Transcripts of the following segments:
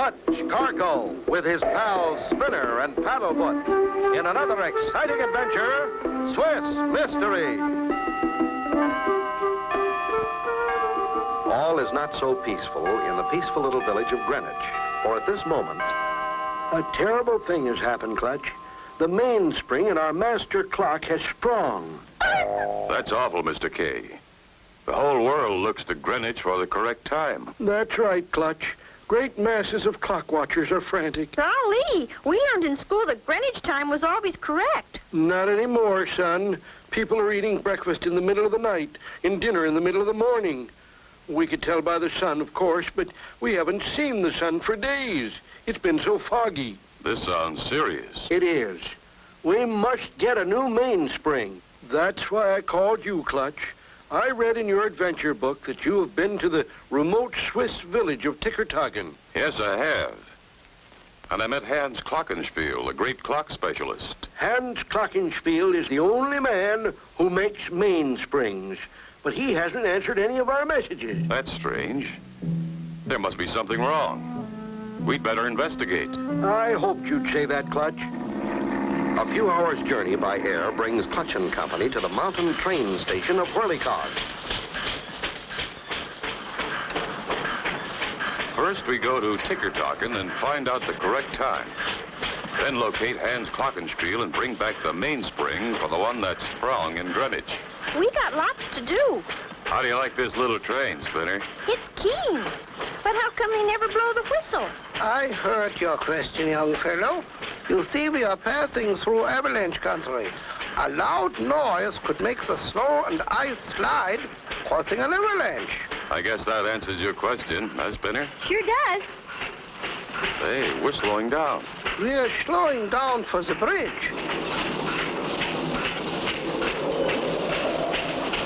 Clutch Cargo with his pals Spinner and Paddlefoot in another exciting adventure, Swiss Mystery. All is not so peaceful in the peaceful little village of Greenwich, for at this moment, a terrible thing has happened, Clutch. The mainspring in our master clock has sprung. That's awful, Mr. K. The whole world looks to Greenwich for the correct time. That's right, Clutch. Great masses of clock watchers are frantic. Golly, we learned in school that Greenwich time was always correct. Not anymore, son. People are eating breakfast in the middle of the night and dinner in the middle of the morning. We could tell by the sun, of course, but we haven't seen the sun for days. It's been so foggy. This sounds serious. It is. We must get a new mainspring. That's why I called you, Clutch. I read in your adventure book that you have been to the remote Swiss village of Tickertagen. Yes, I have. And I met Hans Glockenspiel, a great clock specialist. Hans Glockenspiel is the only man who makes mainsprings, but he hasn't answered any of our messages. That's strange. There must be something wrong. We'd better investigate. I hoped you'd say that, Clutch. a few hours' journey by air brings Clutch & Company to the mountain train station of Whirlycog. First, we go to Tickertagen and find out the correct time. Then locate Hans Glockenspiel and bring back the mainspring for the one that's sprung in Greenwich. We got lots to do. How do you like this little train, Spinner? It's keen. But how come they never blow the whistle? I heard your question, young fellow. You see, we are passing through avalanche country. A loud noise could make the snow and ice slide, causing an avalanche. I guess that answers your question, huh, Spinner? Sure does. Say, we're slowing down. We're slowing down for the bridge.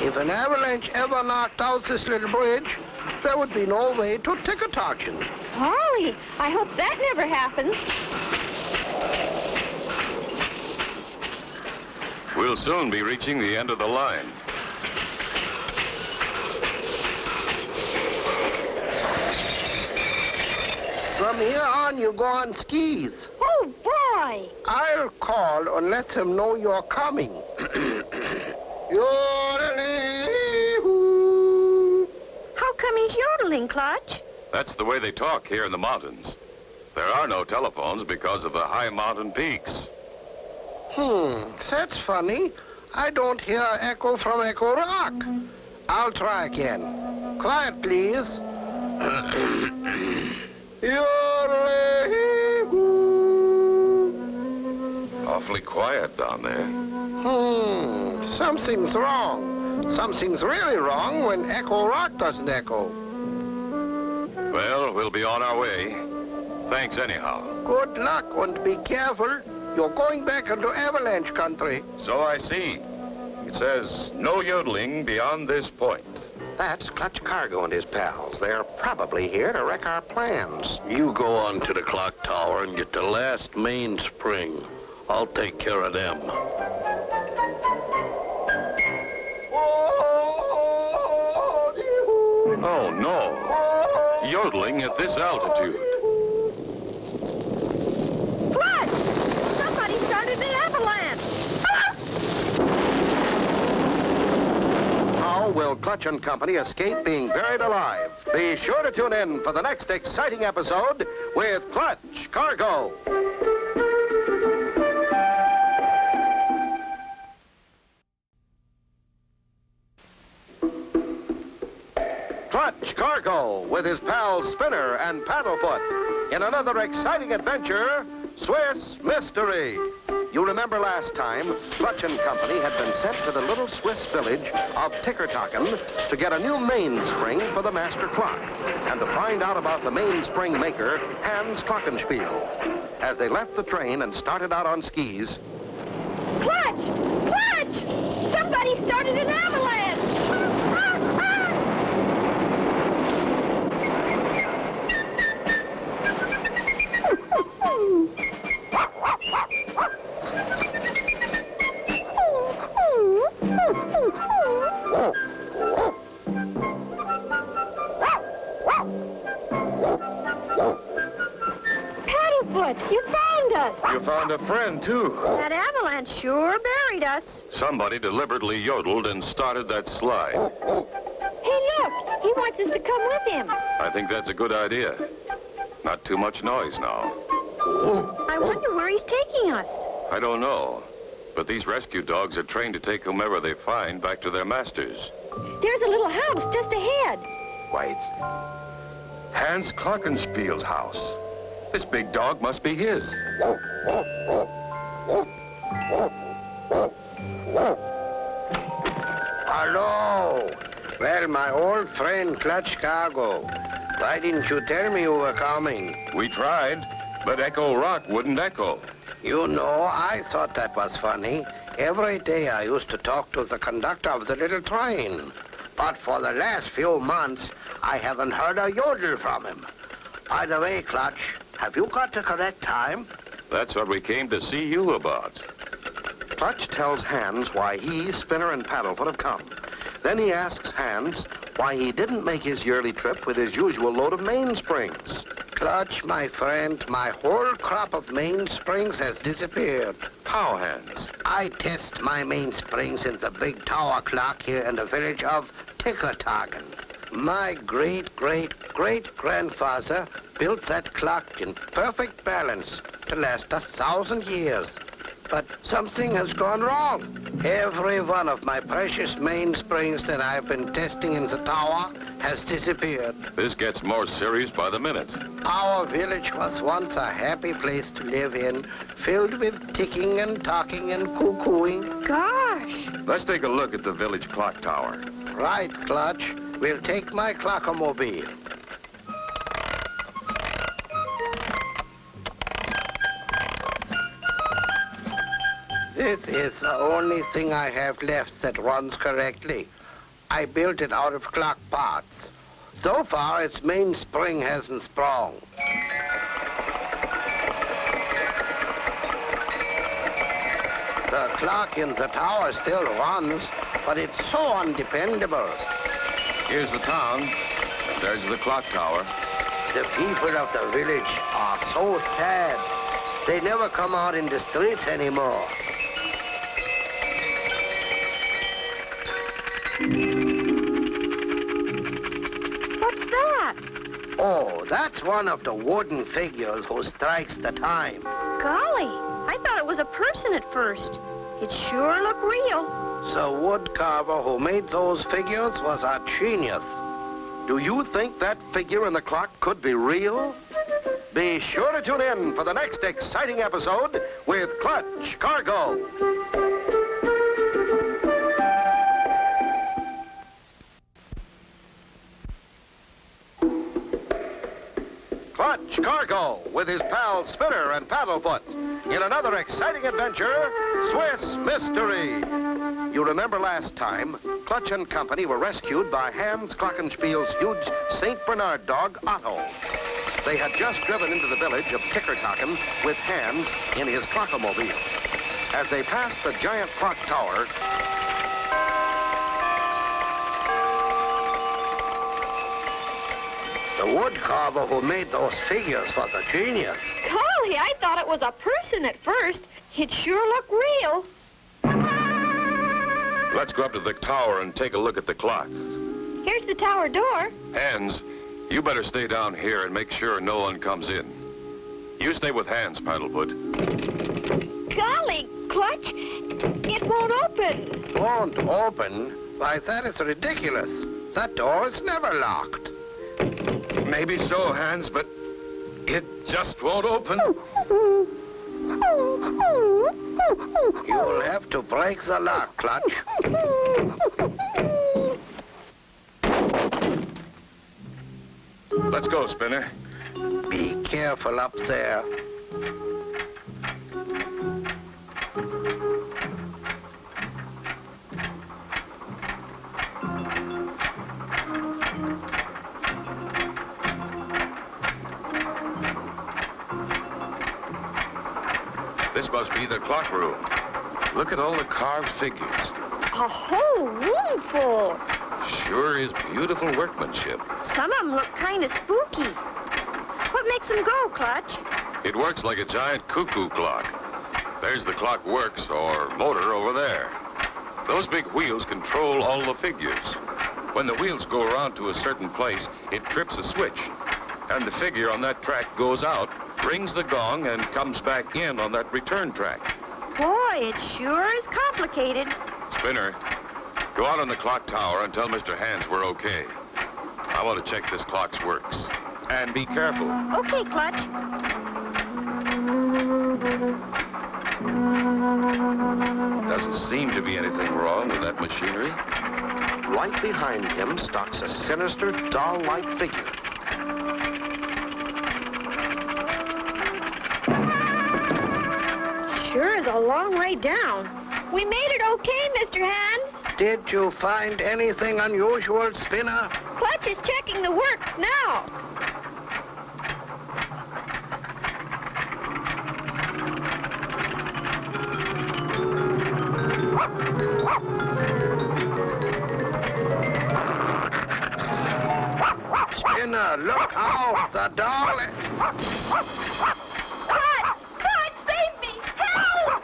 If an avalanche ever knocked out this little bridge, there would be no way to Tickertagen. Golly, I hope that never happens. We'll soon be reaching the end of the line. From here on, you go on skis. Oh, boy! I'll call and let them know you're coming. Yodelee-hoo. How come he's yodeling, Clutch? That's the way they talk here in the mountains. There are no telephones because of the high mountain peaks. That's funny. I don't hear an echo from Echo Rock. I'll try again. Quiet, please. Yodelee-hoo. Awfully quiet down there. Something's wrong. Something's really wrong when Echo Rock doesn't echo. Well, we'll be on our way. Thanks anyhow. Good luck and be careful. You're going back into avalanche country. So I see. It says no yodeling beyond this point. That's Clutch Cargo and his pals. They're probably here to wreck our plans. You go on to the clock tower and get the last mainspring. I'll take care of them. Oh, no. Yodeling at this altitude. Clutch! Somebody started an avalanche! How will Clutch & Company escape being buried alive? Be sure to tune in for the next exciting episode with Clutch Cargo. Clutch Cargo with his pals Spinner and Paddlefoot in another exciting adventure, Swiss Mystery. You remember last time, Clutch & Company had been sent to the little Swiss village of Tickertagen to get a new mainspring for the master clock and to find out about the mainspring maker, Hans Glockenspiel. As they left the train and started out on skis... Clutch! Clutch! Somebody started an avalanche! Paddlefoot, you found us. You found a friend, too. That avalanche sure buried us. Somebody deliberately yodeled and started that slide. Hey, look, he wants us to come with him. I think that's a good idea. Not too much noise now. I wonder where he's taking us. I don't know. But these rescue dogs are trained to take whomever they find back to their masters. There's a little house just ahead. Why, it's Hans Glockenspiel's house. This big dog must be his. Hello. Well, my old friend Clutch Cargo. Why didn't you tell me you were coming? We tried, but Echo Rock wouldn't echo. You know, I thought that was funny. Every day I used to talk to the conductor of the little train. But for the last few months, I haven't heard a yodel from him. By the way, Clutch, have you got the correct time? That's what we came to see you about. Clutch tells Hans why he, Spinner, and Paddlefoot have come. Then he asks Hans why he didn't make his yearly trip with his usual load of mainsprings. Clutch, my friend, my whole crop of mainsprings has disappeared. How, Hans? I test my mainsprings in the big tower clock here in the village of Tickertagen. My great-great-great-grandfather built that clock in perfect balance to last 1,000 years. But something has gone wrong. Every one of my precious mainsprings that I've been testing in the tower has disappeared. This gets more serious by the minute. Our village was once a happy place to live in, filled with ticking and talking and cuckooing. Gosh. Let's take a look at the village clock tower. Right, Clutch. We'll take my clockomobile. This is the only thing I have left that runs correctly. I built it out of clock parts. So far, its mainspring hasn't sprung. The clock in the tower still runs, but it's so undependable. Here's the town, and there's the clock tower. The people of the village are so sad. They never come out in the streets anymore. What's that? Oh, that's one of the wooden figures who strikes the time. Golly, I thought it was a person at first. It sure looked real. The wood carver who made those figures was a genius. Do you think that figure in the clock could be real? Be sure to tune in for the next exciting episode with Clutch Cargo. Clutch Cargo with his pals Spinner and Paddlefoot in another exciting adventure, Swiss Mystery. You remember last time, Clutch and company were rescued by Hans Glockenspiel's huge St. Bernard dog, Otto. They had just driven into the village of Tickertagen with Hans in his clockomobile. As they passed the giant clock tower, The wood carver who made those figures was a genius. Golly, I thought it was a person at first. It sure looked real. Let's go up to the tower and take a look at the clock. Here's the tower door. Hans, you better stay down here and make sure no one comes in. You stay with Hans, Paddlefoot. Golly, Clutch, it won't open. Won't open? Why, that is ridiculous. That door is never locked. Maybe so, Hans, but it just won't open. You'll have to break the lock, Clutch. Let's go, Spinner. Be careful up there. This must be the clock room. Look at all the carved figures. A whole room full. Sure is beautiful workmanship. Some of them look kind of spooky. What makes them go, Clutch? It works like a giant cuckoo clock. There's the clock works, or motor, over there. Those big wheels control all the figures. When the wheels go around to a certain place, it trips a switch. And the figure on that track goes out, rings the gong, and comes back in on that return track. Boy, it sure is complicated. Spinner, go out on the clock tower and tell Mr. Hands we're okay. I want to check this clock's works. And be careful. Okay, Clutch. Doesn't seem to be anything wrong with that machinery. Right behind him stalks a sinister, doll-like figure. Sure is a long way down. We made it okay, Mr. Hands. Did you find anything unusual, Spinner? Clutch is checking the works now. Spinner, look out! The doll is... Clutch! Clutch, save me! Help!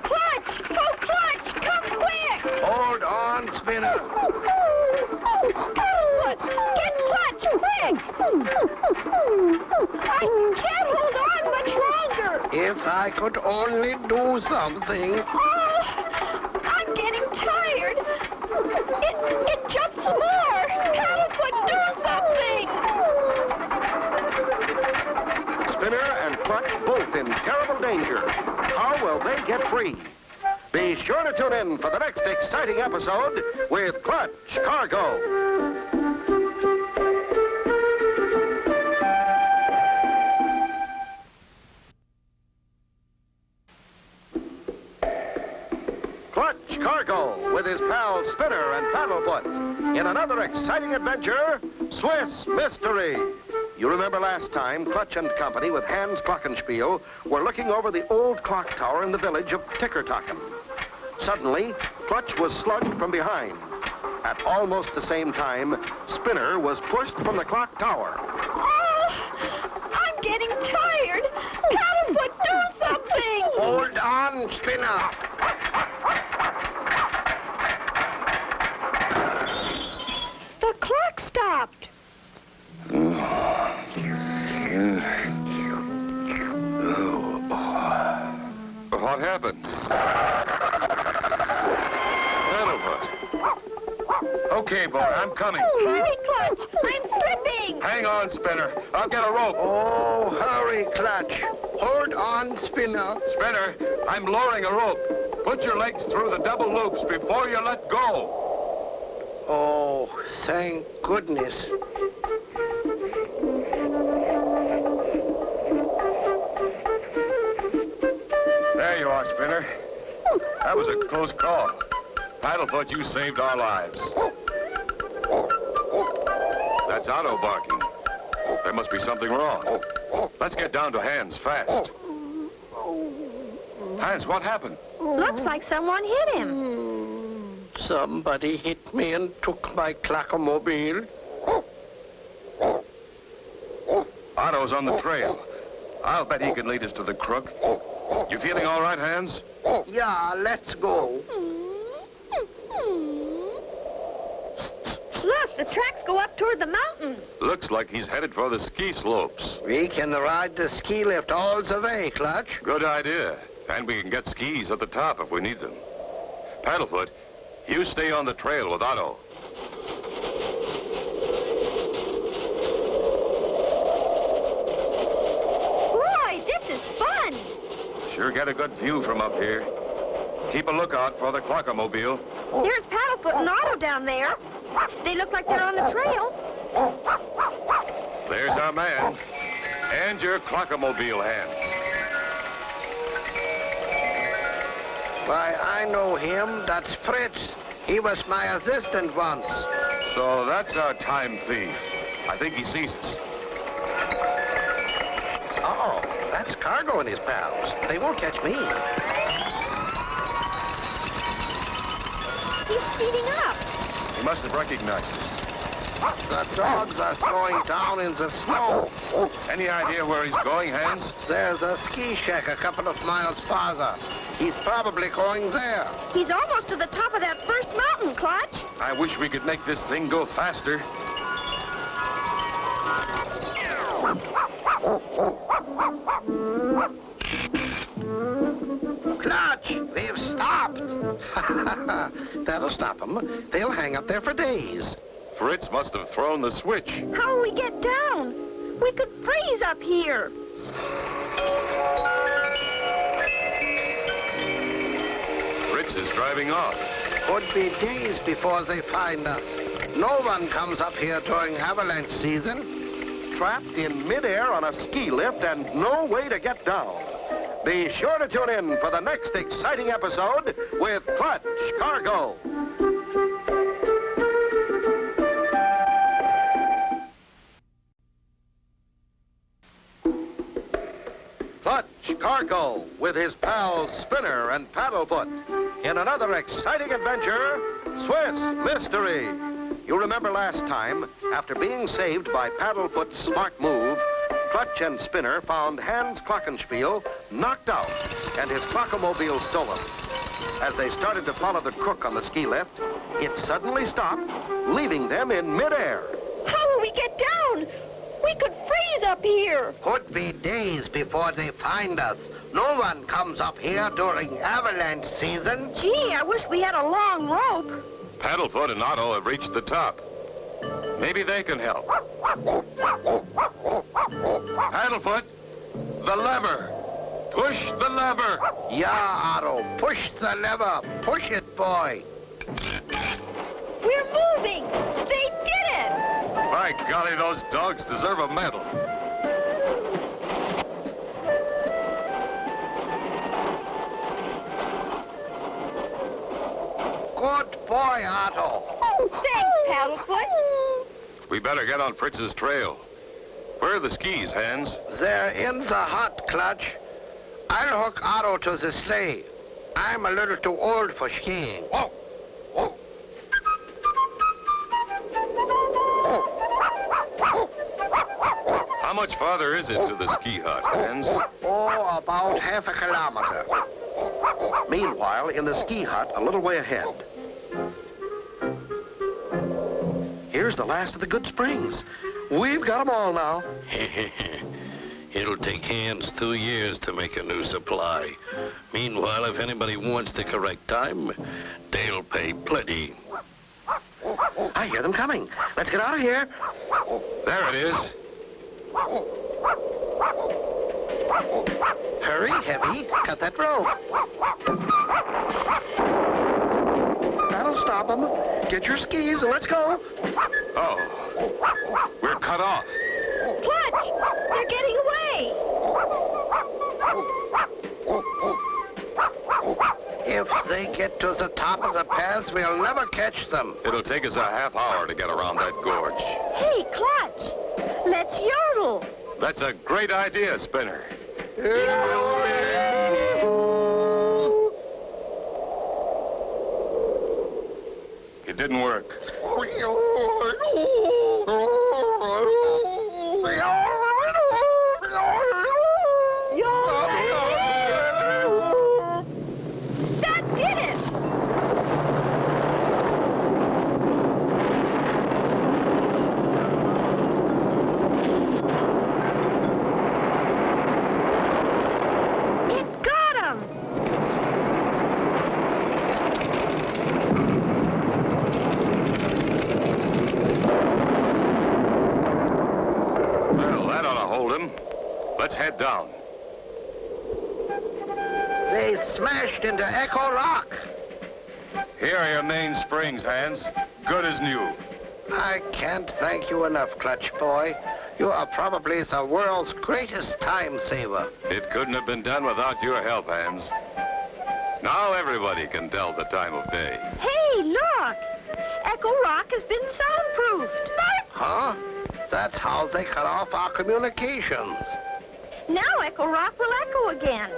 Clutch! Oh, Clutch! Come quick! Hold on, Spinner. Clutch! Get Clutch, quick! I can't hold on much longer. If I could only do something. Oh, I'm getting tired. It jumps some more. Paddlefoot, do something. Spinner and Clutch both in terrible danger. How will they get free? Be sure to tune in for the next exciting episode with Clutch Cargo. Clutch Cargo with his pals Spinner and Paddlefoot in another exciting adventure, Swiss Mystery. You remember last time, Clutch and company with Hans Glockenspiel were looking over the old clock tower in the village of Tickertocken. Suddenly, Clutch was slugged from behind. At almost the same time, Spinner was pushed from the clock tower. Oh, I'm getting tired. Paddlefoot, do something. Hold on, Spinner. The clock stopped. What happened? Paddlefoot. Okay, boy, I'm coming. Hurry, Clutch. I'm slipping. Hang on, Spinner. I'll get a rope. Oh, hurry, Clutch. Hold on, Spinner. Spinner, I'm lowering a rope. Put your legs through the double loops before you let go. Oh, thank goodness. There you are, Spinner. That was a close call. Paddlefoot, you saved our lives. That's Otto barking. There must be something wrong. Let's get down to Hans fast. Hans, what happened? Looks like someone hit him. Somebody hit me and took my clockomobile. Otto's on the trail. I'll bet he can lead us to the crook. You feeling all right, Hans? Yeah, let's go. Look, the tracks go up toward the mountains. Looks like he's headed for the ski slopes. We can ride the ski lift all the way, Clutch. Good idea. And we can get skis at the top if we need them. Paddlefoot, you stay on the trail with Otto. Boy, this is fun. Sure get a good view from up here. Keep a lookout for the clockomobile. There's Paddlefoot and Otto down there. They look like they're on the trail. There's our man. And your clockomobile, Hans. Why, I know him. That's Fritz. He was my assistant once. So that's our time thief. I think he sees us. Uh-oh, that's Cargo and his pals. They won't catch me. He's speeding up. He must have recognized us. The dogs are slowing down in the snow. Any idea where he's going, Hans? There's a ski shack a couple of miles farther. He's probably going there. He's almost to the top of that first mountain, Clutch. I wish we could make this thing go faster. Clutch, we've stopped. That'll stop them. They'll hang up there for days. Fritz must have thrown the switch. How will we get down? We could freeze up here. Fritz is driving off. Could be days before they find us. No one comes up here during avalanche season. Trapped in midair on a ski lift and no way to get down. Be sure to tune in for the next exciting episode with Clutch Cargo. Clutch Cargo with his pals Spinner and Paddlefoot in another exciting adventure, Swiss Mystery. You remember last time, after being saved by Paddlefoot's smart move, Clutch and Spinner found Hans Glockenspiel knocked out and his clockmobile stolen. As they started to follow the crook on the ski lift, it suddenly stopped, leaving them in midair. How will we get down? We could freeze up here. Could be days before they find us. No one comes up here during avalanche season. Gee, I wish we had a long rope. Paddlefoot and Otto have reached the top. Maybe they can help. Paddlefoot, the lever. Push the lever. Yeah, Otto, push the lever. Push it, boy. We're moving. They did it. By golly, those dogs deserve a medal. Good boy, Otto. Thanks, Paddlefoot. We better get on Fritz's trail. Where are the skis, Hans? They're in the hut, Clutch. I'll hook Otto to the sleigh. I'm a little too old for skiing. Oh, oh. How much farther is it to the ski hut, Hans? Oh, about half a kilometer. Meanwhile, in the ski hut, a little way ahead. Here's the last of the good springs. We've got them all now. It'll take Hans 2 years to make a new supply. Meanwhile, if anybody wants the correct time, they'll pay plenty. I hear them coming. Let's get out of here. There it is. Hurry, Heavy. Cut that rope. That'll stop them. Get your skis and let's go. Oh, we're cut off. Clutch, they're getting away. If they get to the top of the pass, we'll never catch them. It'll take us a half hour to get around that gorge. Hey, Clutch, let's yodel. That's a great idea, Spinner. It didn't work. That did it. It got him. Well, that ought to hold him. Let's head down. They smashed into Echo Rock. Here are your main springs, Hans. Good as new. I can't thank you enough, Clutch boy. You are probably the world's greatest time saver. It couldn't have been done without your help, Hans. Now everybody can tell the time of day. Hey, look. Echo Rock has been soundproofed. Huh? That's how they cut off our communications. Now Echo Rock will echo again.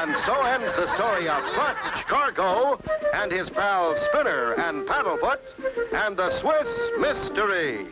And so ends the story of Clutch, Cargo, and his pals Spinner and Paddlefoot, and the Swiss Mystery.